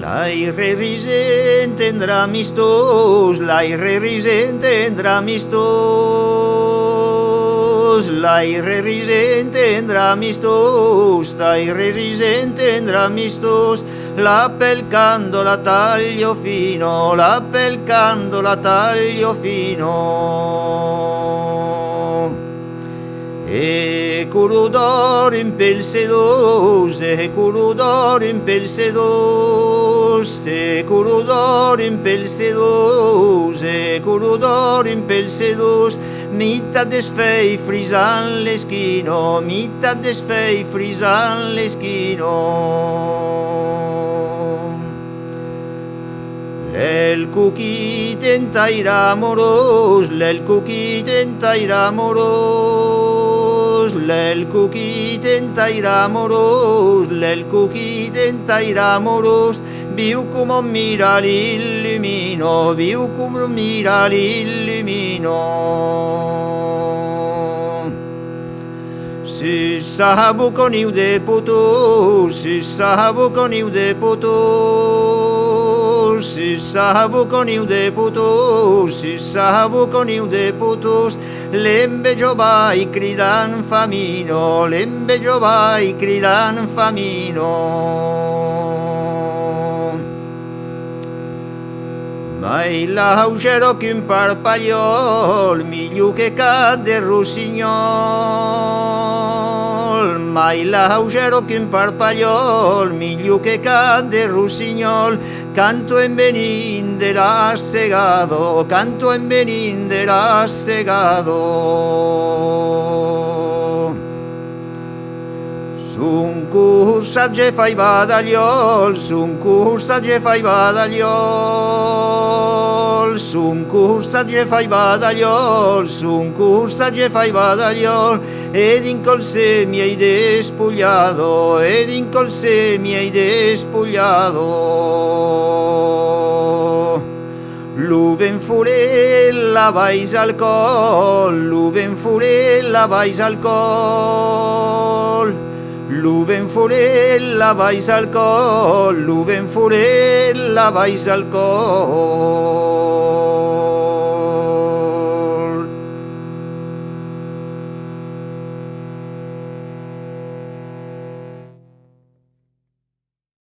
L'aire risent tendrà amistós, l'aire risent tendrà amistós, l'aire risent tendrà amistós, l'aire risent tendrà amistós, la pelcando la taglio fino, la pelcando la taglio fino. E curudor in pel sedos, e curudor in pel sedos, e curudor in pel sedos, e curudor in pel sedos, mitat desfei frisan l'esquino, mitat desfei frisan l'esquino. El cuquit entairà amorós, l'el cuquit entairà amorós, l'el cuquit entairà amorós, l'el cuquit entairà amorós, viu com on mira l'il·lumino, viu com on mira l'il·lumino. Si sabu coniu de putus, si sabu coniu de putus, si sabu coniu de putus, si sabu coniu de putus, l'envejo vai cridant famino, l'envejo vai cridant famino. Mai l'augero qu'un parpallol, millor que cap de rossinyol. Mai l'augero qu'un parpallol, millor que cap de rossinyol. Canto en venint de la segado, canto en venint de la segado. Sun cursatge fai badagliol, sun cursatge fai badagliol, sun cursatge fai badagliol, sun cursatge fai badagliol, ed in col se mi hai despugliado, ed in col se mi hai despugliado. L'uben furella vais al col, l'uben furella vais al col, l'uben furella vais al col, l'uben furella vais al col.